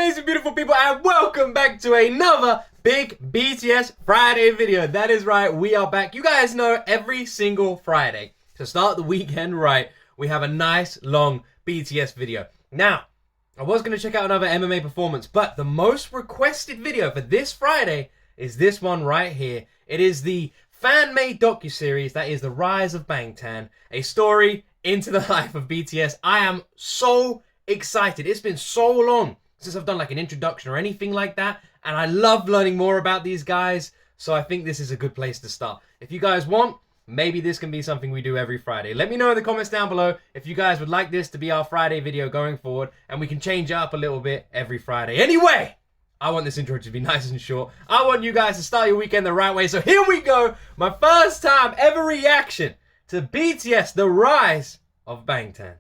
amazing, beautiful people, and welcome back to another big BTS Friday video. That is right, we are back. You guys know every single Friday, to start the weekend right, we have a nice long BTS video. Now, I was going to check out another MMA performance, but the most requested video for this Friday is this one right here. It is the fan-made docuseries that is the Rise of BANGTAN, a story into the life of BTS. I am so excited. It's been so long since I've done like an introduction or anything like that, and I love learning more about these guys, so I think this is a good place to start. If you guys want, maybe this can be something we do every Friday. Let me know in the comments down below if you guys would like this to be our Friday video going forward, and we can change it up a little bit every Friday. Anyway, I want this intro to be nice and short. I want you guys to start your weekend the right way, so here we go. My first time ever reaction to BTS, The Rise of BANGTAN.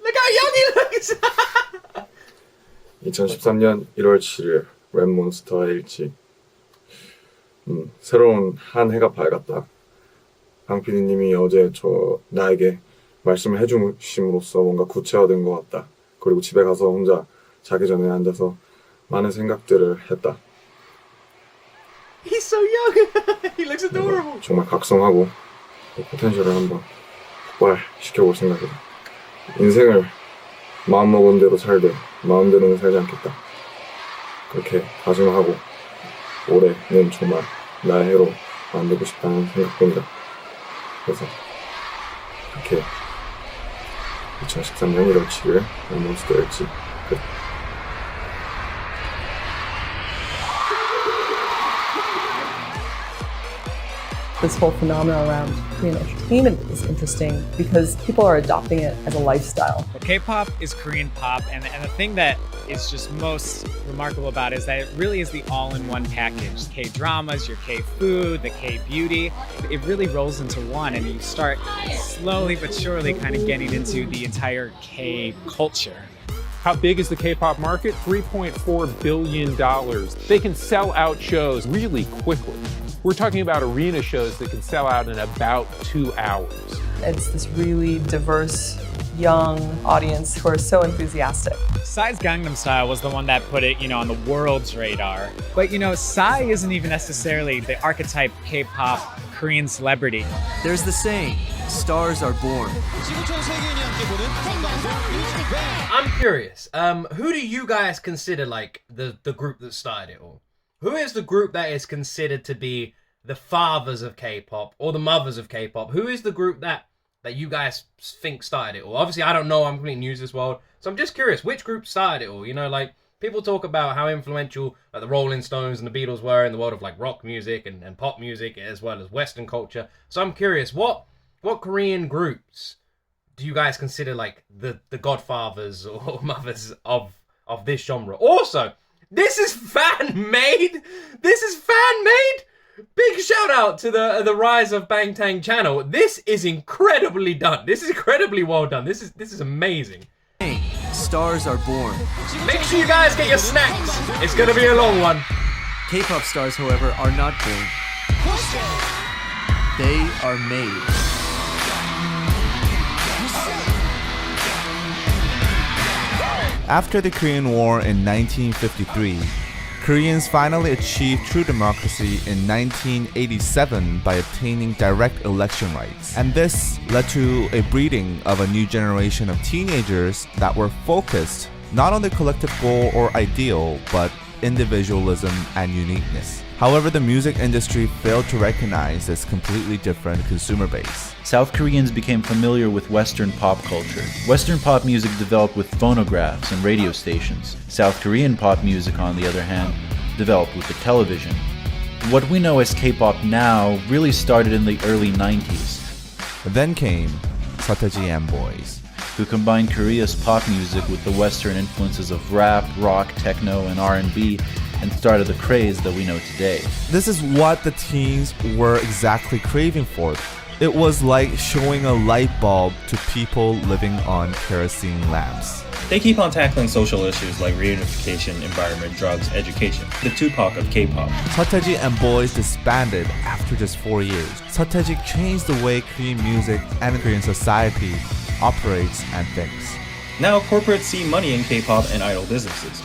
Look how young he looks! 2013년 1월 7일 랩몬스터의 일지. 새로운 한 해가 밝았다. 방 PD님이 어제 나에게 말씀을 해주심으로써 뭔가 구체화된 것 같다. 그리고 집에 가서 혼자 자기 전에 앉아서 많은 생각들을 했다. He's so young! He looks adorable! 정말 각성하고 포텐셜을 한번 폭발시켜볼 생각이다. 인생을 마음먹은 대로 살되 마음대로는 살지 않겠다. 그렇게 다짐하고 올해는 정말 나의 해로 만들고 싶다는 생각뿐이다. 그래서 이렇게 2013년 1월 7일 몬스터일지 끝. This whole phenomenon around Korean entertainment is interesting because people are adopting it as a lifestyle. Well, K-pop is Korean pop, and the thing that is just most remarkable about it is that it really is the all-in-one package. K-dramas, your K-food, the K-beauty. It really rolls into one, and you start slowly but surely kind of getting into the entire K-culture. How big is the K-pop market? $3.4 billion. They can sell out shows really quickly. We're talking about arena shows that can sell out in about 2 hours. It's this really diverse, young audience who are so enthusiastic. Psy's Gangnam Style was the one that put it, on the world's radar. But, Psy isn't even necessarily the archetype K-pop Korean celebrity. There's the saying, stars are born. I'm curious, who do you guys consider like the group that started it all? Who is the group that is considered to be the fathers of K-pop or the mothers of K-pop? Who is the group that you guys think started it all? Obviously, I don't know. I'm completely new to this world. So I'm just curious, which group started it all? Like, people talk about how influential the Rolling Stones and the Beatles were in the world of, like, rock music and pop music as well as Western culture. So I'm curious, what Korean groups do you guys consider, like, the godfathers or mothers of this genre? Also, this is fan-made! This is fan-made! Big shout out to the Rise of BANGTAN channel. This is incredibly done. This is incredibly well done. This is amazing. Stars are born. Make sure you guys get your snacks. It's gonna be a long one. K-pop stars, however, are not born. They are made. After the Korean War in 1953, Koreans finally achieved true democracy in 1987 by obtaining direct election rights. And this led to a breeding of a new generation of teenagers that were focused not on the collective goal or ideal, but individualism and uniqueness. However, the music industry failed to recognize this completely different consumer base. South Koreans became familiar with Western pop culture. Western pop music developed with phonographs and radio stations. South Korean pop music, on the other hand, developed with the television. What we know as K-pop now really started in the early 90s. Then came Sataji and Boys. who combined Korea's pop music with the Western influences of rap, rock, techno, and R&B, and started the craze that we know today. This is what the teens were exactly craving for. It was like showing a light bulb to people living on kerosene lamps. They keep on tackling social issues like reunification, environment, drugs, education. The Tupac of K-pop. Seo and Boys disbanded after just 4 years. Seo changed the way Korean music and Korean society operates and thinks. Now corporates see money in K-pop and idol businesses.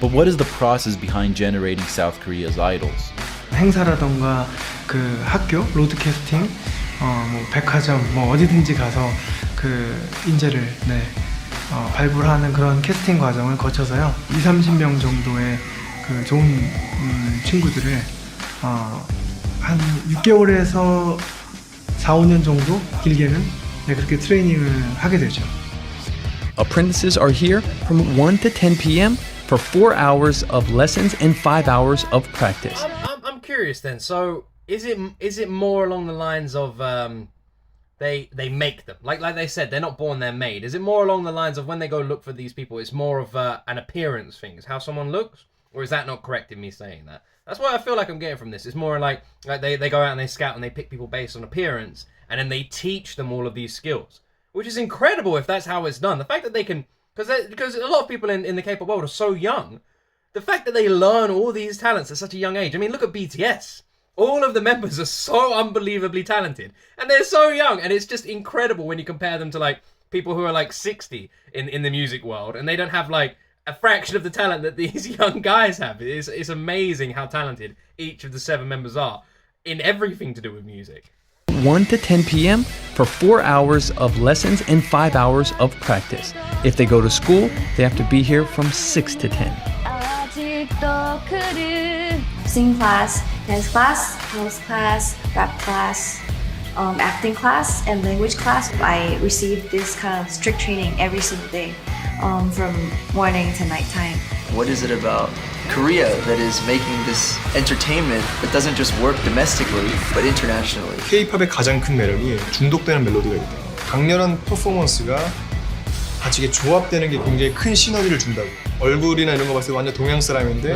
But what is the process behind generating South Korea's idols? 행사라던가 그 학교, 로드캐스팅, 뭐 백화점, 뭐 어디든지 가서 그 인재를 발굴하는 그런 캐스팅 과정을 거쳐서요. 20-30명 정도의 그 좋은 친구들을 한 6개월에서 4-5년 정도 길게는 그렇게 트레이닝을 하게 되죠. Apprentices are here from 1 to 10 p.m. for 4 hours of lessons and 5 hours of practice. I'm curious then. So is it more along the lines of they make them like they said they're not born, they're made? Is it more along the lines of when they go look for these people, it's more of an appearance thing, is how someone looks, or is that not correct in me saying that? That's what I feel like I'm getting from this. It's more like they go out and they scout and they pick people based on appearance, and then they teach them all of these skills, which is incredible if that's how it's done. The fact that they can, because a lot of people in the K-pop world are so young, the fact that they learn all these talents at such a young age. I mean, look at BTS. All of the members are so unbelievably talented, and they're so young, and it's just incredible when you compare them to like people who are like 60 in the music world, and they don't have like a fraction of the talent that these young guys have. It's amazing how talented each of the 7 members are in everything to do with music. 1 to 10 p.m. for 4 hours of lessons and 5 hours of practice. If they go to school, they have to be here from 6 to 10. Singing class, dance class, house class, rap class, acting class, and language class. I receive this kind of strict training every single day, from morning to nighttime. What is it about Korea that is making this entertainment that doesn't just work domestically but internationally? K-팝의 가장 큰 매력이 중독되는 멜로디가 있대요. 강렬한 퍼포먼스가 같이 이게 조합되는 게 굉장히 큰 시너지를 준다고. 얼굴이나 이런 거 봤을 때 완전 동양 사람인데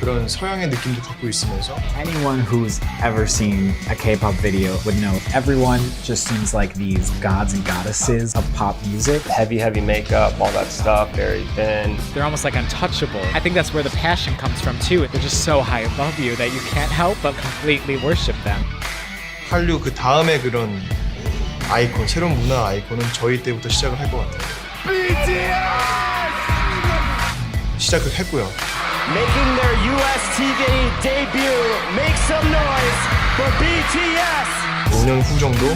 그런 서양의 느낌도 갖고 있으면서. Anyone who's ever seen a K-pop video would know everyone just seems like these gods and goddesses of pop music. Heavy makeup, all that stuff, very thin. They're almost like untouchable. I think that's where the passion comes from too. They're just so high above you that you can't help but completely worship them. 한류 그 다음에 그런 아이콘, 새로운 문화 아이콘은 저희 때부터 시작을 할 것 같아요. BTS! 시작을 했고요. Making their US TV debut, make some noise for BTS! 5년 후 정도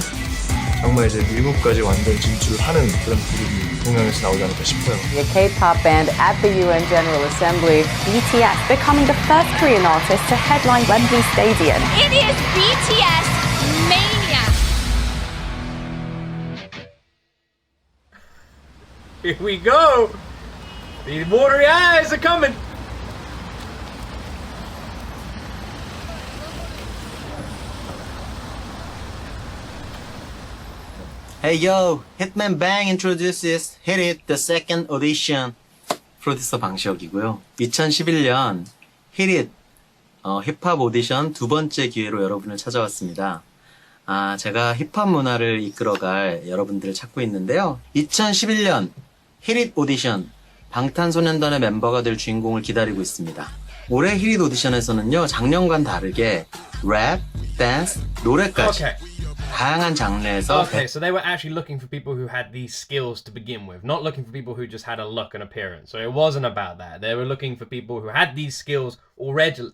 정말 이제 미국까지 완전 진출하는 그런 그룹이 동양에서 나오지 않을까 싶어요. The K-pop band at the UN General Assembly, BTS becoming the first Korean artist to headline Wembley Stadium. It is BTS Mania! Here we go! The watery eyes are coming! Hey yo, Hitman Bang introduces Hit It, the second audition. 프로듀서 방시혁이고요. 2011년 Hit It 힙합 오디션 2번째 기회로 여러분을 찾아왔습니다. 제가 힙합 문화를 이끌어갈 여러분들을 찾고 있는데요. 2011년 Hit It 오디션, 방탄소년단의 멤버가 될 주인공을 기다리고 있습니다. 올해 Hit It 오디션에서는요, 작년과는 다르게 랩, 댄스, 노래까지 다양한 장르에서. Okay, so they were actually looking for people who had these skills to begin with, not looking for people who just had a look and appearance. So it wasn't about that. They were looking for people who had these skills already?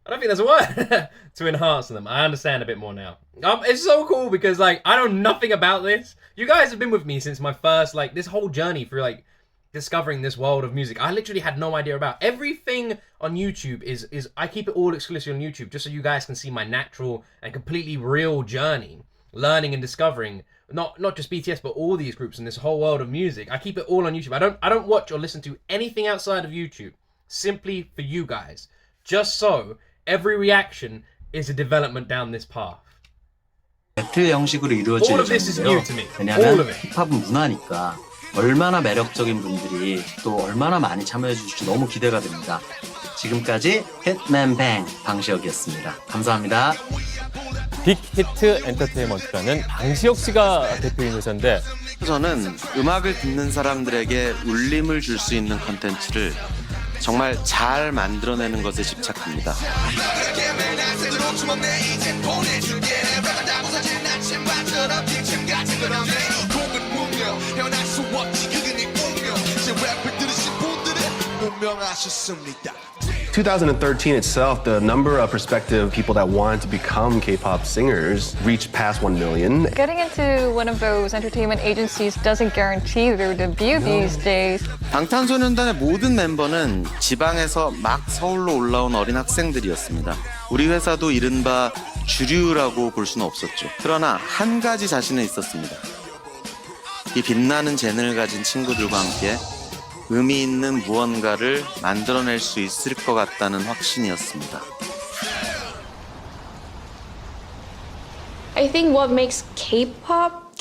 I don't think that's a word. To enhance them. I understand a bit more now. It's so cool because like I know nothing about this. You guys have been with me since my first this whole journey through like discovering this world of music. I literally had no idea about everything on YouTube. Is I keep it all exclusive on YouTube just so you guys can see my natural and completely real journey, learning and discovering not just BTS but all these groups in this whole world of music. I keep it all on YouTube. I don't watch or listen to anything outside of YouTube simply for you guys. Just so every reaction is a development down this path. 배틀 형식으로 이루어질 All of this is 예정인데요. new to me. All 왜냐하면 of it. 힙합은 문화니까 얼마나 매력적인 분들이 또 얼마나 많이 참여해 주실지 너무 기대가 됩니다. 지금까지 hitman bang 방시혁이었습니다. 감사합니다. 빅히트 엔터테인먼트라는 방시혁 씨가 대표인 회사인데 저는 음악을 듣는 사람들에게 울림을 줄 수 있는 컨텐츠를 정말 잘 만들어내는 것에 집착합니다. 운명하셨습니다. 2013 itself, the number of prospective people that wanted to become K-pop singers reached past 1 million. Getting into one of those entertainment agencies doesn't guarantee their debut these days. 방탄소년단의 모든 멤버는 지방에서 막 서울로 올라온 어린 학생들이었습니다. 우리 회사도 이른바 주류라고 볼 수는 없었죠. 그러나 한 가지 자신은 있었습니다. 이 빛나는 재능을 가진 친구들과 함께 의미 있는 무언가를 만들어낼 수 있을 것 같다는 확신이었습니다. I think what makes K-pop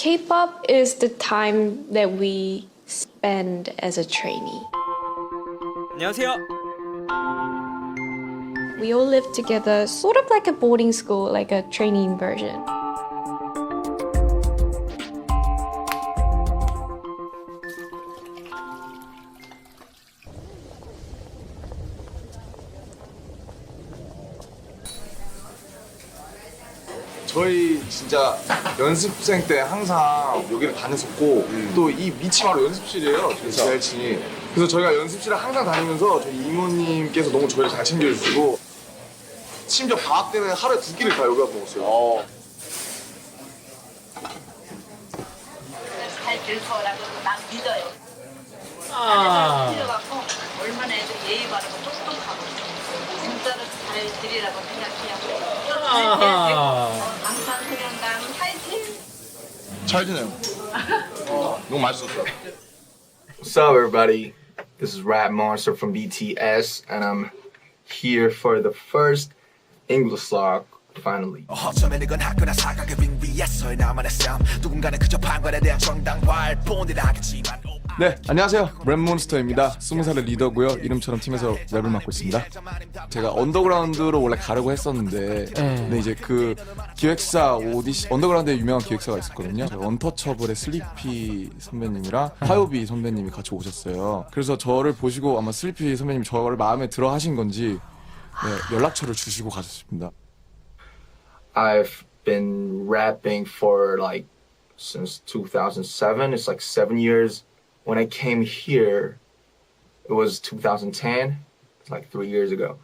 is the time that we spend as a trainee. 안녕하세요. We all live together, sort of like a boarding school, like a training version. 저희 진짜 연습생 때 항상 여기를 다녔었고 또 이 밑이 바로 연습실이에요. 저희 지하층이. 그래서 저희가 연습실을 항상 다니면서 저희 이모님께서 너무 저희를 잘 챙겨주시고 심지어 방학 때는 하루에 2끼를 다 여기 와서 먹었어요. 잘 될 거라고 난 믿어요. 아. 틀려갖고 얼마나 애들 예의 바르고 똑똑하고 진짜로 잘 드리라고 생각해요. 방탄소년단 파이팅! 잘 지내요. 너무 맛있었어요. What's up, everybody? This is Rap Monster from BTS, and I'm here for the first English song, finally. 어쩌면 이건 학교나 사각의 빙 위에서의 나만의 삶 누군가는 그저 판관에 대한 정당화일 뿐이라 하겠지만 네, 안녕하세요. 랩몬스터입니다. 20살의 리더고요. 이름처럼 팀에서 랩을 맡고 있습니다. 제가 언더그라운드로 원래 가려고 했었는데 근데 이제 그 기획사 언더그라운드에 유명한 기획사가 있었거든요. 언터처블의 슬리피 선배님이랑 KPOP 선배님이 같이 오셨어요. 그래서 저를 보시고 아마 슬리피 선배님이 저를 마음에 들어 하신 건지 연락처를 주시고 가셨습니다. I've been rapping for like since 2007. It's like 7 years. When I came here, it was 2010. It's like 3 years ago.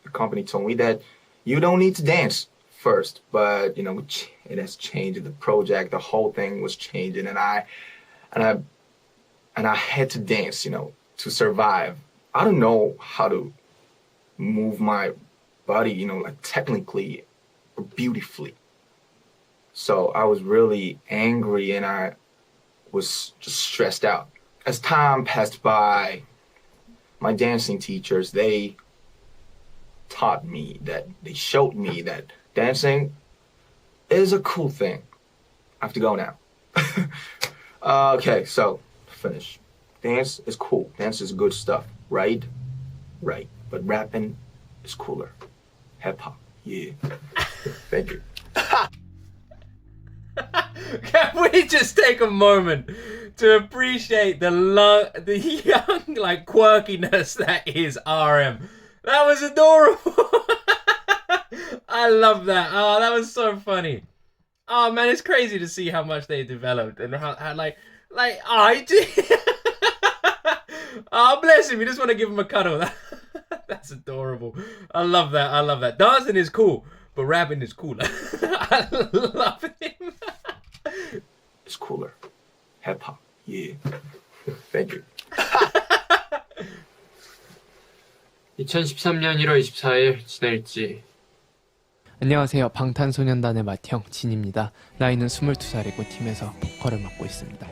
The company told me that you don't need to dance first, but you know it has changed. The project, the whole thing was changing, and I had to dance, you know, to survive. I don't know how to move my body, you know, like technically or beautifully. So I was really angry and I was just stressed out. As time passed by, my dancing teachers, they taught me that, they showed me that dancing is a cool thing. I have to go now. Okay, so finish. Dance is cool. Dance is good stuff, right? Right. But rapping is cooler. Hip hop, yeah. Thank you. Can we just take a moment to appreciate the young, like, quirkiness that is RM? That was adorable. I love that. Oh, that was so funny. Oh man, it's crazy to see how much they developed and how oh, bless him. You just want to give him a cuddle. That's adorable. I love that. I love that. Dancing is cool, but rapping is cooler. I love him. It's cooler. Hip hop, yeah. Thank you. 2013년 1월 24일 지날지. 안녕하세요. 방탄소년단의 맏형 진입니다. 나이는 22살이고 팀에서 보컬을 맡고 있습니다.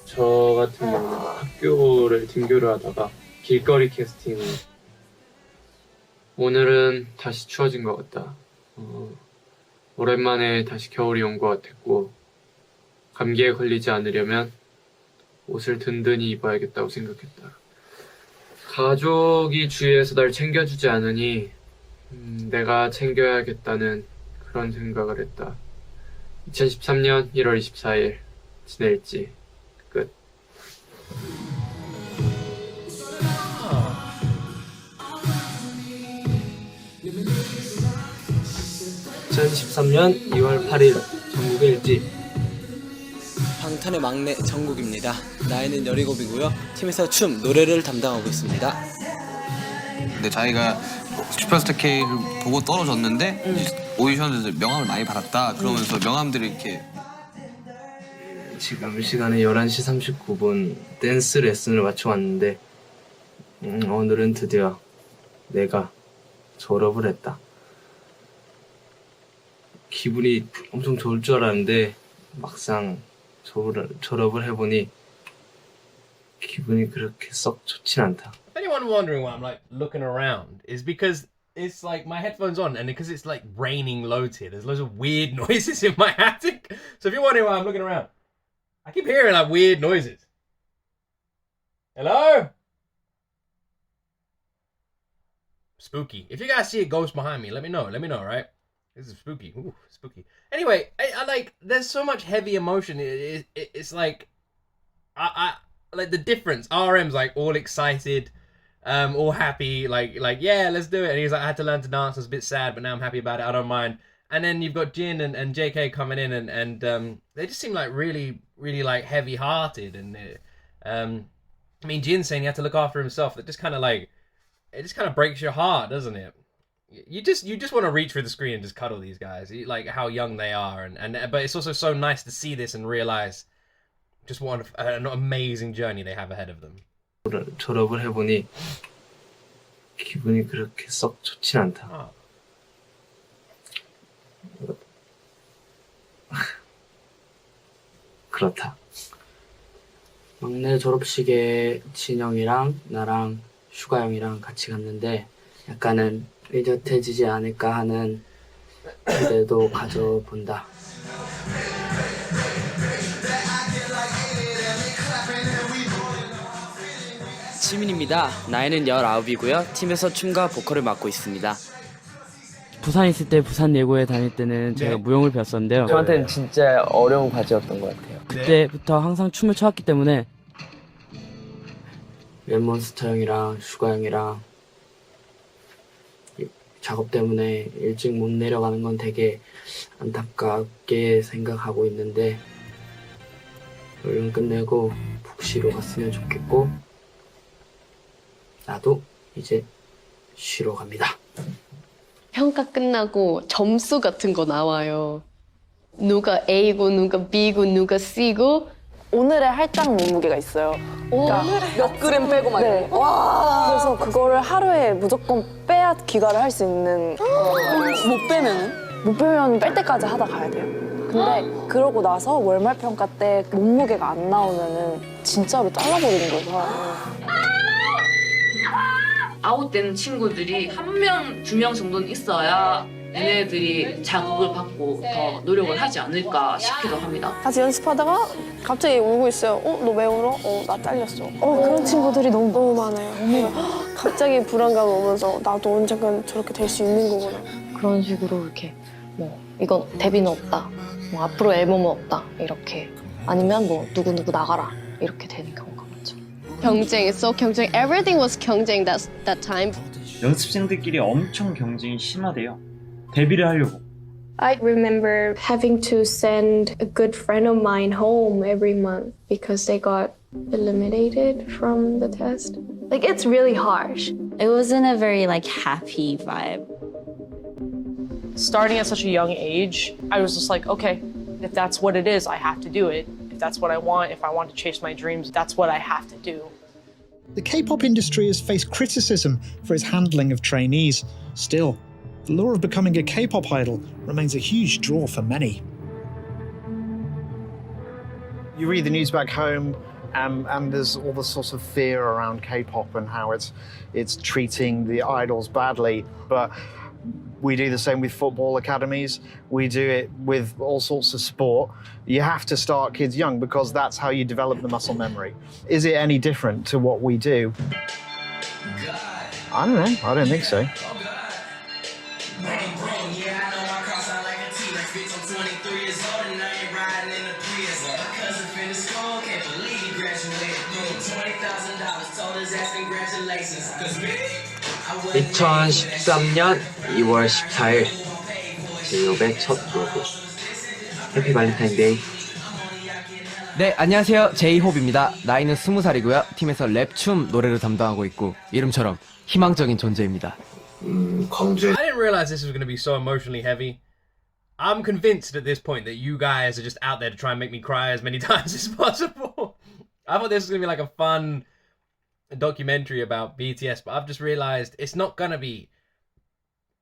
저 같은 경우는 학교를 등교를 하다가 길거리 캐스팅을 오늘은 다시 추워진 것 같다. 오랜만에 다시 겨울이 온 것 같았고 감기에 걸리지 않으려면 옷을 든든히 입어야겠다고 생각했다. 가족이 주위에서 날 챙겨주지 않으니 내가 챙겨야겠다는 그런 생각을 했다. 2013년 1월 24일 지낼지 끝. 2013년 2월 8일 전국의 일지. 방탄의 막내 정국입니다. 나이는 17이고요. 팀에서 춤, 노래를 담당하고 있습니다. 근데 자기가 슈퍼스타 K를 보고 떨어졌는데 오디션에서 명함을 많이 받았다. 그러면서 명함들이 이렇게 지금 시간에 11시 39분 댄스 레슨을 마쳐 왔는데 오늘은 드디어 내가 졸업을 했다. 기분이 엄청 좋을 줄 알았는데 막상 졸업을 해보니 기분이 그렇게 썩 좋진 않다. If anyone wondering why I'm like looking around, is because it's like my headphones on and because it's like raining loads here. There's loads of weird noises in my attic. So if you're wondering why I'm looking around, I keep hearing like weird noises. Hello? Spooky. If you guys see a ghost behind me, let me know. Let me know, right? This is spooky. Ooh, spooky. Anyway, I like. There's so much heavy emotion. It's like, I like the difference. RM's like all excited, all happy, like yeah, let's do it. And he's like, I had to learn to dance. I was a bit sad, but now I'm happy about it. I don't mind. And then you've got Jin and JK coming in, and they just seem like really like heavy-hearted. And I mean, Jin saying he had to look after himself. That just kind of like, it just kind of breaks your heart, doesn't it? You just want to reach through the screen and just cuddle these guys, like how young they are, and but it's also so nice to see this and realize just what an amazing journey they have ahead of them. 졸업을 해보니 기분이 그렇게 썩 좋진 않다. 그렇다. 막내 졸업식에 진영이랑 나랑 슈가 형이랑 같이 갔는데 약간은 의젓해지지 않을까 하는 기대도 가져본다. 시민입니다. 나이는 19이고요. 팀에서 춤과 보컬을 맡고 있습니다. 부산에 있을 때 부산 예고에 다닐 때는 제가 무용을 배웠었는데요. 저한테는 진짜 어려운 과제였던 것 같아요. 그때부터 항상 춤을 춰왔기 때문에 랩몬스터 형이랑 슈가 형이랑 작업 때문에 일찍 못 내려가는 건 되게 안타깝게 생각하고 있는데 얼른 끝내고 푹 쉬러 갔으면 좋겠고 나도 이제 쉬러 갑니다. 평가 끝나고 점수 같은 거 나와요. 누가 A고 누가 B고 누가 C고 오늘의 할당 몸무게가 있어요. 그러니까 몇 그램 빼고 막 네. 와. 그래서 그거를 하루에 무조건 빼야 귀가를 할 수 있는 못 빼면 뺄 때까지 하다 가야 돼요. 근데 그러고 나서 월말 평가 때 몸무게가 안 나오면은 진짜로 잘라버리는 거예요, 사람을. 아웃되는 친구들이 한 명, 두 명 정도는 있어야 얘네들이 자극을 받고 더 노력을 하지 않을까 싶기도 합니다. 같이 연습하다가 갑자기 울고 있어요. 너 왜 울어? 나 잘렸어. 그런 친구들이 너무 많아요. 갑자기 불안감 오면서 나도 언젠간 저렇게 될 수 있는 거구나. 그런 식으로 이렇게 뭐 이건 데뷔는 없다, 뭐 앞으로 앨범은 없다 이렇게 아니면 뭐 누구 나가라 이렇게 되는 경우가 많죠. 경쟁, so 경쟁, everything was 경쟁 that time. 연습생들끼리 엄청 경쟁이 심하대요. 데뷔를 하려고. I remember having to send a good friend of mine home every month because they got eliminated from the test. Like, it's really harsh. It wasn't a very happy vibe. Starting at such a young age, I was just like, okay, if that's what it is, I have to do it. If that's what I want, if I want to chase my dreams, that's what I have to do. The K-pop industry has faced criticism for its handling of trainees. Still, the lure of becoming a K-pop idol remains a huge draw for many. You read the news back home, and there's all this sort of fear around K-pop and how it's treating the idols badly. But We do the same with football academies. We do it with all sorts of sport. You have to start kids young because that's how you develop the muscle memory. Is it any different to what we do? I don't know. I don't think so. (2013년 2월 14일) G.O.T의 첫 로그 해피 발렌타인데이. 네, 안녕하세요. J.Hope입니다. 나이는 20살이고요. 팀에서 랩, 춤, 노래를 담당하고 있고 이름처럼 희망적인 존재입니다. I didn't realize this was going to be so emotionally heavy. I'm convinced at this point that you guys are just out there to try and make me cry as many times as possible. I thought this was going to be like a fun documentary about BTS, but I've just realized it's not going to be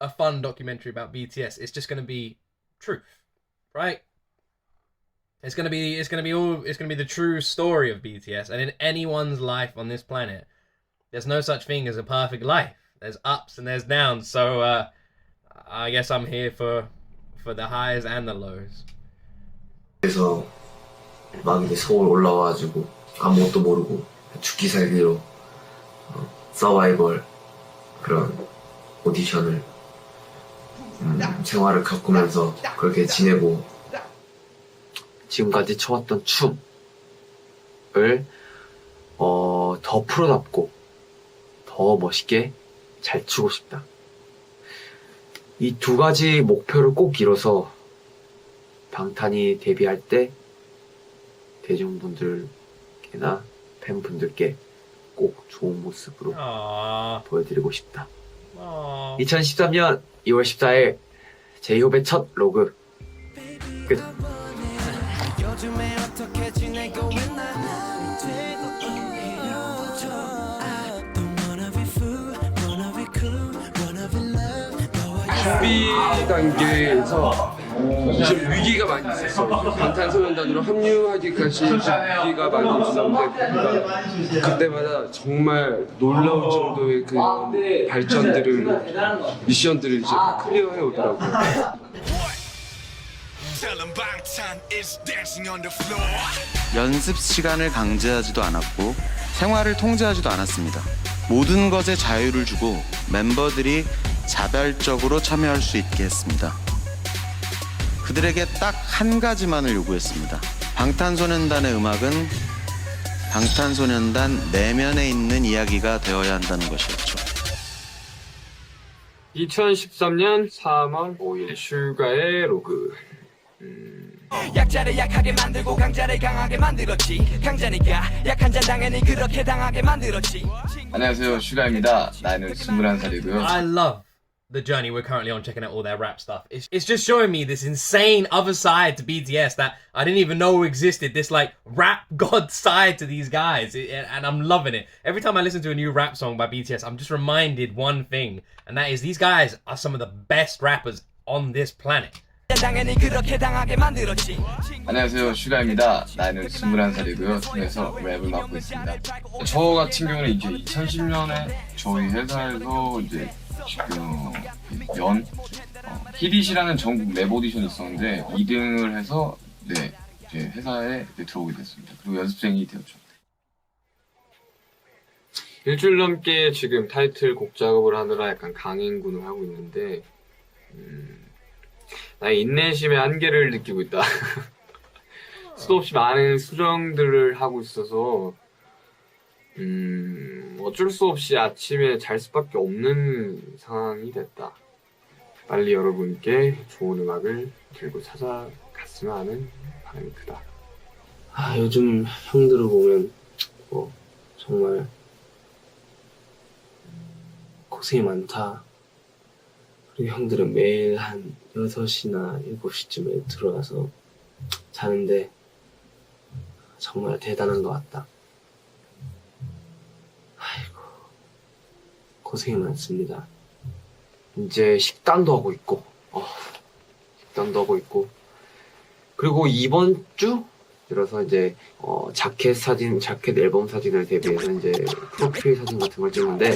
a fun documentary about BTS. It's just going to be truth, right? It's going to be the true story of BTS. And in anyone's life on this planet, there's no such thing as a perfect life. There's ups and there's downs. So I guess I'm here for the highs and the lows. 그래서 막 이제 서울 올라와가지고 아무것도 모르고 죽기 살기로 서바이벌 그런 오디션을 생활을 겪으면서 그렇게 지내고 지금까지 쳐왔던 춤을 더 프로답고 더 멋있게 잘 추고 싶다. 이 두 가지 목표를 꼭 이뤄서 방탄이 데뷔할 때 대중분들께나 팬분들께 꼭 좋은 모습으로 보여드리고 싶다. 2013년 2월 14일 J.Hope의 첫 로그 끝. 준비 단계에서 좀 위기가 많이 있었어. 방탄소년단으로 합류하기까지 위기가 많이 있었는데 그때마다 정말 놀라울 정도의 그 발전들을 미션들을 이제 다 클리어해 오더라고요. 연습 시간을 강제하지도 않았고 생활을 통제하지도 않았습니다. 모든 것에 자유를 주고 멤버들이 자발적으로 참여할 수 있게 했습니다. 그들에게 딱 한 가지만을 요구했습니다. 방탄소년단의 음악은 방탄소년단 내면에 있는 이야기가 되어야 한다는 것이었죠. 2013년 3월 5일 슈가의 로그. 약자를 약하게 만들고 강자를 강하게 만들었지. 강자니까 약한 자 당연히 그렇게 당하게 만들었지. 안녕하세요, 슈가입니다. 나이는 21살이고요. I love the journey we're currently on, checking out all their rap stuff. It's just showing me this insane other side to BTS that I didn't even know existed. This like rap god side to these guys, and I'm loving it. Every time I listen to a new rap song by BTS, I'm just reminded one thing, and that is these guys are some of the best rappers on this planet. 안녕하세요, 슈가입니다. 나이는 21살이고요. 팀에서 랩을 맡고 있습니다. 저 같은 경우는 이제 2010년에 저희 회사에서 이제 지금 히릿이라는 전국 랩 오디션이 있었는데 2등을 해서 네, 이제 회사에 들어오게 됐습니다. 그리고 연습생이 되었죠. 일주일 넘게 지금 타이틀곡 작업을 하느라 약간 강행군을 하고 있는데 나의 인내심의 한계를 느끼고 있다. 수도 없이 많은 수정들을 하고 있어서 어쩔 수 없이 아침에 잘 수밖에 없는 상황이 됐다. 빨리 여러분께 좋은 음악을 들고 찾아갔으면 하는 바람이 크다. 요즘 형들을 보면 정말 고생이 많다. 그리고 형들은 매일 한 6시나 7시쯤에 들어와서 자는데 정말 대단한 것 같다. 아이고, 고생이 많습니다. 이제 식단도 하고 있고, 그리고 이번 주 들어서 이제 자켓 앨범 사진을 대비해서 이제 프로필 사진 같은 걸 찍는데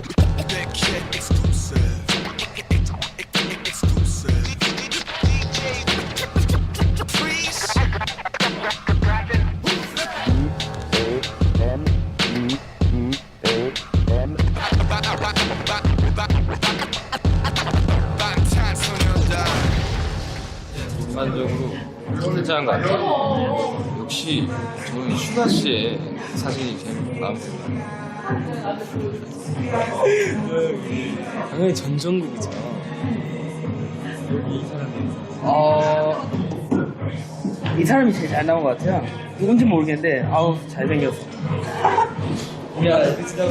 괜찮은 것 같아요. 역시 저는 슈가 씨의 사진이 제일 마음에 들어요. 당연히 전정국이죠. 이 사람이 제일 잘 나온 것 같아요. 누군지 모르겠는데 아우 잘생겼어. 야 진짜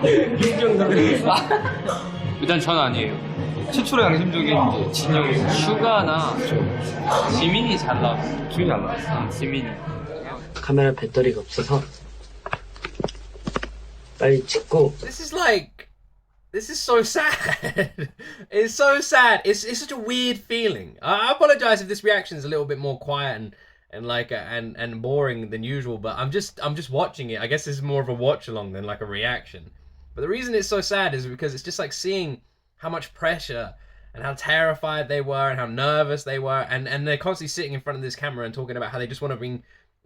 이수경 선생님. 일단 전 아니에요. 최초로 양심적인 이제 진영이 슈가나 지민이 잘 나왔어. 지민이 잘 나왔어. 지민이. 카메라 배터리가 없어서 빨리 찍고. This is so sad. It's so sad. It's such a weird feeling. I apologize if this reaction is a little bit more quiet and like and boring than usual, but I'm just watching it. I guess this is more of a watch along than like a reaction. But the reason it's so sad is because it's just like seeing how much pressure and how terrified they were and how nervous they were, and they're constantly sitting in front of this camera and talking about how they just want to bring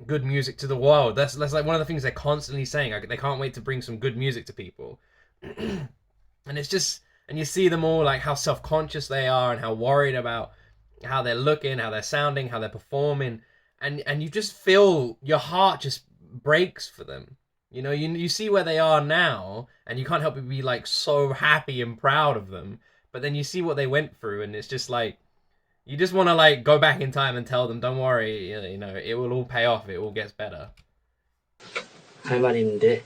good music to the world. That's like one of the things they're constantly saying. Like, they can't wait to bring some good music to people. And it's just, and you see them all like how self-conscious they are and how worried about how they're looking, how they're sounding, how they're performing, and you just feel your heart just breaks for them. You know, you see where they are now, and you can't help but be like so happy and proud of them. But then you see what they went through, and it's just like, you just want to like go back in time and tell them, don't worry, you know, it will all pay off, it all gets better. 할 말이 있는데,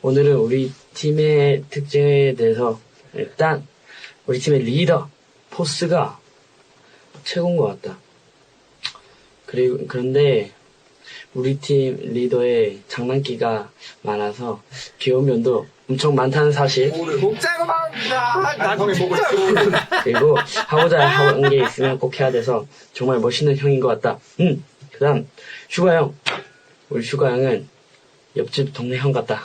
오늘은 우리 팀의 특징에 대해서 일단 우리 팀의 리더 포스가 최고인 것 같다. 그런데 우리 팀 리더의 장난기가 많아서 귀여운 면도 엄청 많다는 사실. 그리고 하고자 하는 게 있으면 꼭 해야 돼서 정말 멋있는 형인 것 같다. 그다음 슈가 형. 우리 슈가 형은 옆집 동네 형 같다.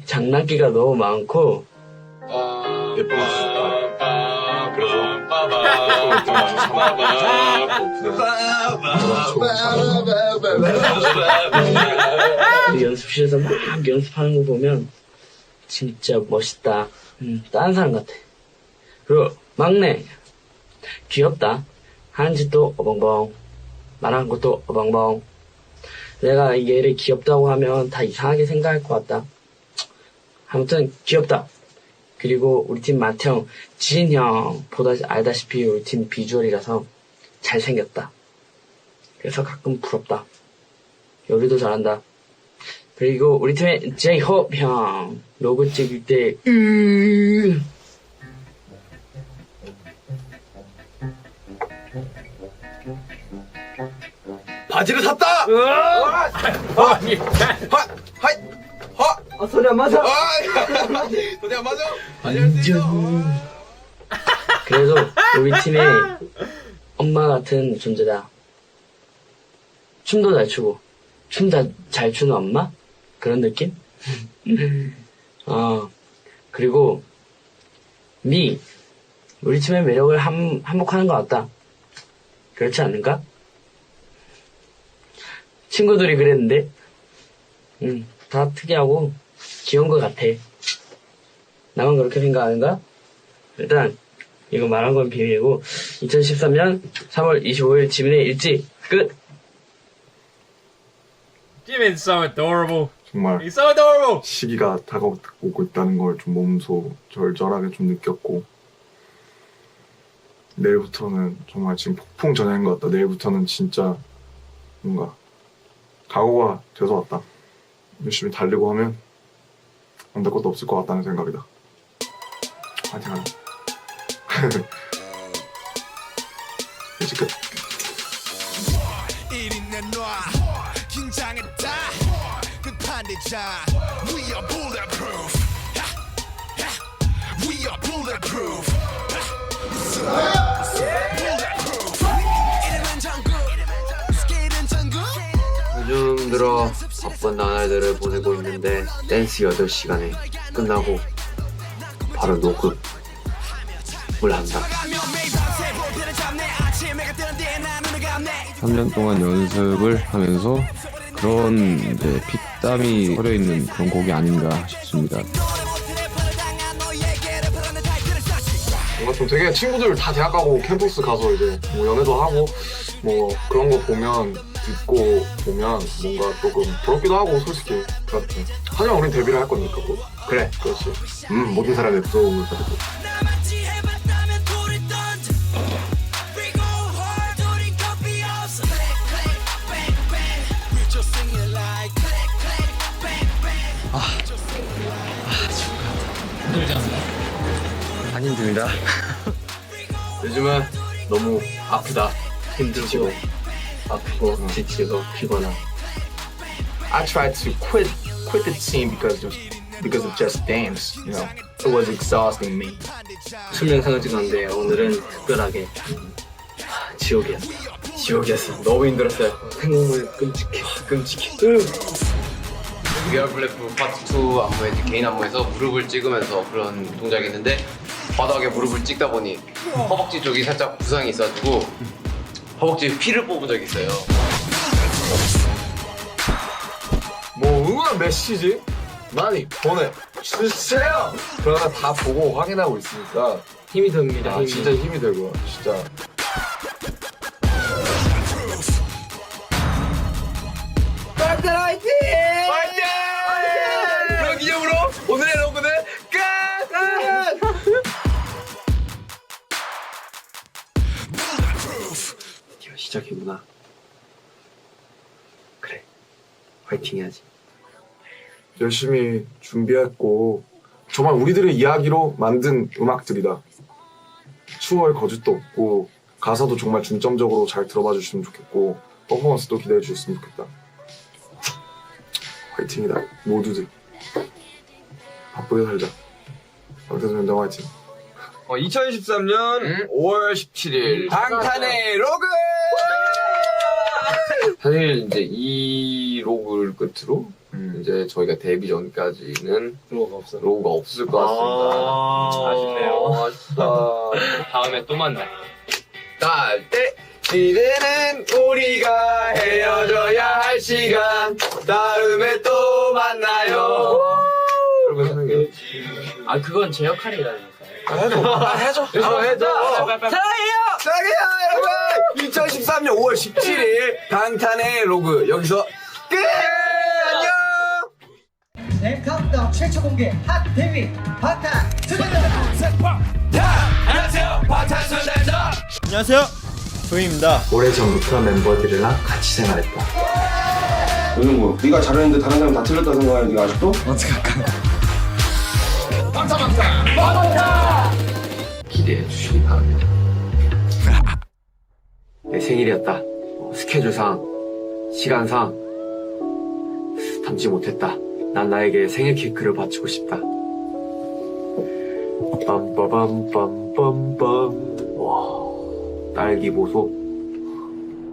장난기가 너무 많고 연습실에서 막 연습하는 거 보면 진짜 멋있다. 다른 사람 같아. 그리고 막내 귀엽다. 하는 짓도 어벙벙, 말하는 것도 어벙벙. 내가 얘를 귀엽다고 하면 다 이상하게 생각할 것 같다. 아무튼 귀엽다. 그리고 우리 팀 맏형 지인 형보다 알다시피 우리 팀 비주얼이라서 잘생겼다. 그래서 가끔 부럽다. 요리도 잘한다. 그리고 우리 팀의 J.O.T 형 로고 찍을 때 바지를 샀다! 소리 안 맞아. 소리 안 맞아? 그래도 우리 팀의 엄마 같은 존재다. 춤도 잘 추고 춤 잘 추는 엄마? 그런 느낌? 그리고 우리 팀의 매력을 한몫하는 것 같다. 그렇지 않는가? 친구들이 그랬는데 다 특이하고 귀여운 것 같아. 나만 그렇게 생각하는가? 일단 이거 말한 건 비밀이고 2013년 3월 25일 지민의 일지 끝. Jimin's so adorable. 정말 He's so adorable. 시기가 다가오고 있다는 걸 좀 몸소 절절하게 좀 느꼈고 내일부터는 정말 지금 폭풍 전야인 것 같다. 내일부터는 진짜 뭔가 각오가 돼서 왔다. 열심히 달리고 하면 안 될 것도 없을 것 같다는 생각이다. 파이팅하자. 이제 끝. 긴장했다 급한 대장 We are bulletproof We are bulletproof 요즘 들어 바쁜 나날들을 보내고 있는데 댄스 8시간에 끝나고 바로 녹음을 한다. 3년 동안 연습을 하면서 그런 이제 피땀이 흐려 있는 그런 곡이 아닌가 싶습니다. 뭔가 좀 되게 친구들 다 대학 가고 캠퍼스 가서 이제 뭐 연애도 하고 뭐 그런 거 보면 듣고 보면 뭔가 조금 부럽기도 하고 솔직히. 그렇지. 하지만 우린 데뷔를 할 거니까 뭐. 그래. 그렇지. 모든 사람의 부러움을 가지고. 힘들지 않나? 안 힘들다. 요즘은 너무 아프다. 힘들고 아프고 지치고 피곤하고. I tried to quit the team because of just dance. You know, it was exhausting me. 수명 상징인데 오늘은 특별하게 지옥이었어. 지옥이었어. 너무 힘들었어요. 생각만 끔찍해. We Are Bulletproof 파트 2 안무에 개인 안무에서 무릎을 찍으면서 그런 동작이 있는데 바닥에 무릎을 찍다 보니 허벅지 쪽이 살짝 부상이 있어가지고 허벅지에 피를 뽑은 적이 있어요. 뭐 응원 메시지 많이 보내주세요. 그러나 다 보고 확인하고 있으니까 힘이 듭니다. 진짜 힘이 들고 진짜. 방탄 화이팅! 화이팅! 그런 기념으로 오늘의 로그는 끝! 드디어 시작이구나. 그래, 화이팅 해야지. 열심히 준비했고 정말 우리들의 이야기로 만든 음악들이다. 추월 거짓도 없고 가사도 정말 중점적으로 잘 들어봐 주시면 좋겠고 퍼포먼스도 기대해 주셨으면 좋겠다. 화이팅이다. 모두들 바쁘게 살자. 방탄소년단 화이팅. 2013년 5월 17일 방탄의 로그! 사실 이제 이 로그를 끝으로 이제 저희가 데뷔 전까지는 로고가 없을 것 같습니다. 아쉽네요. 아쉽다. 다음에 또 만나요. 때 이제는 우리가 헤어져야 할 시간 다음에 또 만나요. 여러분 사랑해요. 아 그건 제 역할이라니까요. 해줘. 사랑해요 여러분. 2013년 5월 17일 방탄의 로그 여기서 끝. 안녕. 네, 카운트다운 최초 공개 핫 데뷔 방탄소년단. 안녕하세요 방탄소년단. 안녕하세요, 조이입니다. 오래전부터 멤버들이랑 같이 생활했다. 요즘 뭐 네가 잘했는데 다른 사람 다 틀렸다 생각하는 네가 아직도? 어떻게 할까요? 방탄. 기대해 주시기 바랍니다. 내 생일이었다. 스케줄상, 시간상 담지 못했다. 난 나에게 생일 케이크를 바치고 싶다. 빰빠밤빰빰빰. 와, 딸기 보소.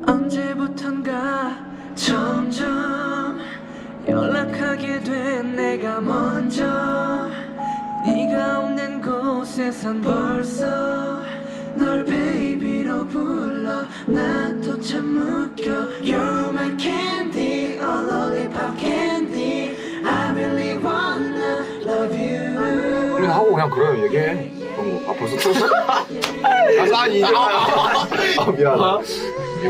언제부턴가 점점 연락하게 된 내가 먼저 네가 없는 곳에선 벌써 널 베이비로 불러 난 또 참 웃겨 You're my candy, a lollipop candy I really wanna love you. 우린 하고 그냥 그래요 얘기해. 그런 거. 벌써 틀었어? 아니 이제. 미안하다.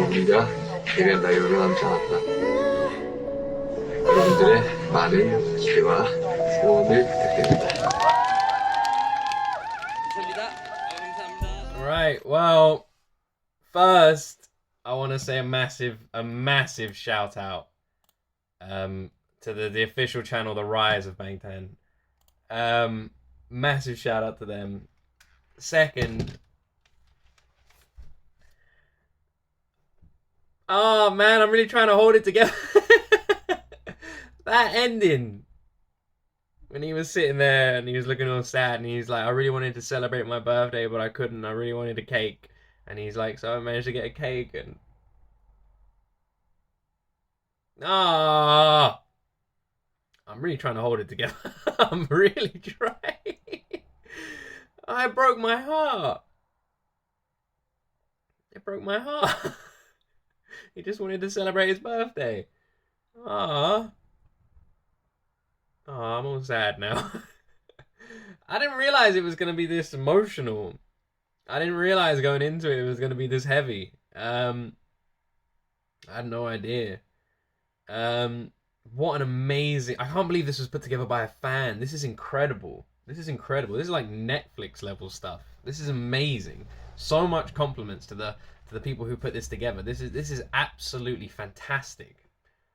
우리가 데뷔한다 이러고 남지 않았다. 여러분들의 많은 기대와 응원을 부탁드립니다. Right, well, first, I want to say a massive shout out to the official channel, the Rise of BANGTAN. Massive shout out to them. Second, oh man, I'm really trying to hold it together. That ending. When he was sitting there and he was looking all sad and he's like, I really wanted to celebrate my birthday, but I couldn't. I really wanted a cake. And he's like, so I managed to get a cake and... Ah, I'm really trying to hold it together. I'm really trying. I broke my heart. It broke my heart. He just wanted to celebrate his birthday. Ah. Oh, I'm all sad now. I didn't realize it was going to be this emotional. I didn't realize going into it was going to be this heavy. I had no idea. What an amazing... I can't believe this was put together by a fan. This is incredible. This is incredible. This is like Netflix level stuff. This is amazing. So much compliments to the people who put this together. This is absolutely fantastic.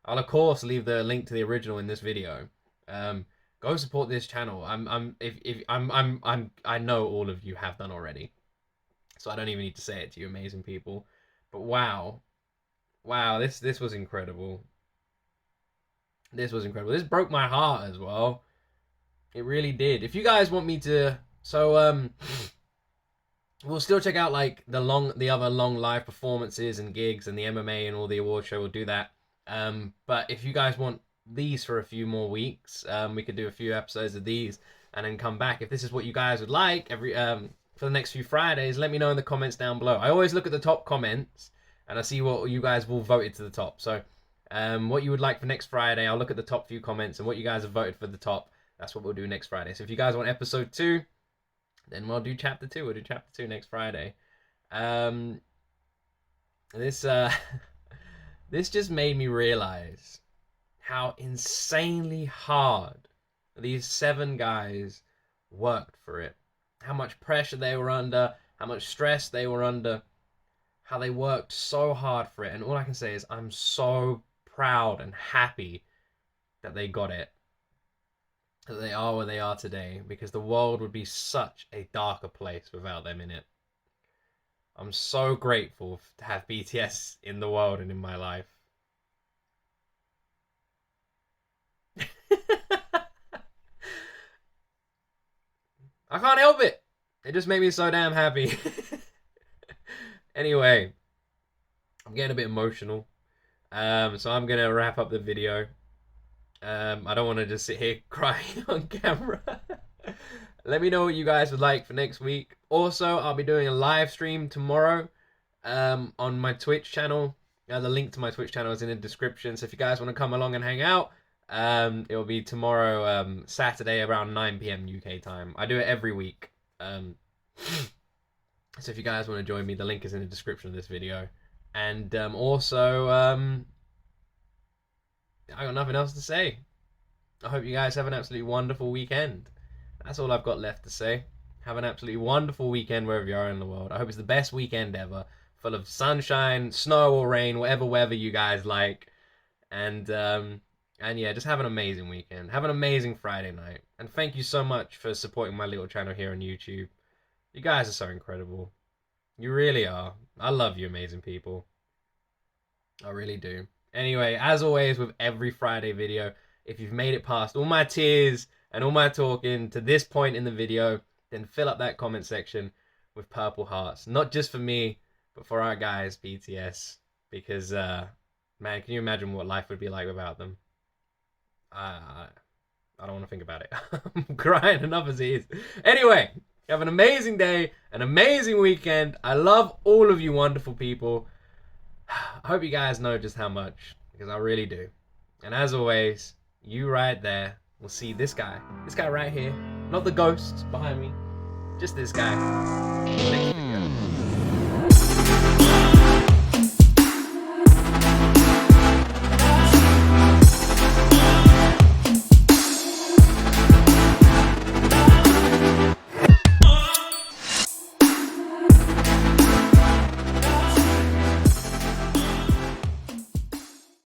I'll of course leave the link to the original in this video. Go support this channel. I know all of you have done already, so I don't even need to say it to you, amazing people. But wow, this was incredible. This was incredible. This broke my heart as well. It really did. If you guys want me to, we'll still check out like the other long live performances and gigs and the MMA and all the award show. We'll do that. But if you guys want these for a few more weeks, we could do a few episodes of these and then come back. If this is what you guys would like for the next few Fridays, let me know in the comments down below. I always look at the top comments and I see what you guys will voted to the top. So what you would like for next Friday, I'll look at the top few comments and what you guys have voted for the top. That's what we'll do next Friday. So if you guys want episode 2, then we'll do chapter 2. We'll do chapter 2 next Friday. This just made me realize how insanely hard these 7 guys worked for it. How much pressure they were under, how much stress they were under, how they worked so hard for it. And all I can say is I'm so proud and happy that they got it. That they are where they are today, because the world would be such a darker place without them in it. I'm so grateful to have BTS in the world and in my life. I can't help it. It just made me so damn happy. Anyway, I'm getting a bit emotional. So I'm going to wrap up the video. I don't want to just sit here crying on camera. Let me know what you guys would like for next week. Also, I'll be doing a live stream tomorrow on my Twitch channel. The link to my Twitch channel is in the description. So if you guys want to come along and hang out, it will be tomorrow, Saturday around 9 PM UK time. I do it every week. So if you guys want to join me, the link is in the description of this video. And also, I got nothing else to say. I hope you guys have an absolutely wonderful weekend. That's all I've got left to say. Have an absolutely wonderful weekend wherever you are in the world. I hope it's the best weekend ever. Full of sunshine, snow or rain, whatever weather you guys like. And yeah, just have an amazing weekend. Have an amazing Friday night. And thank you so much for supporting my little channel here on YouTube. You guys are so incredible. You really are. I love you, amazing people. I really do. Anyway, as always with every Friday video, if you've made it past all my tears and all my talking to this point in the video, then fill up that comment section with purple hearts. Not just for me, but for our guys, BTS. Because, man, can you imagine what life would be like without them? I don't want to think about it. I'm crying enough as it is. Anyway, have an amazing day, an amazing weekend. I love all of you wonderful people. I hope you guys know just how much, because I really do. And as always, you right there will see this guy right here, not the ghosts behind me, just this guy. Next video.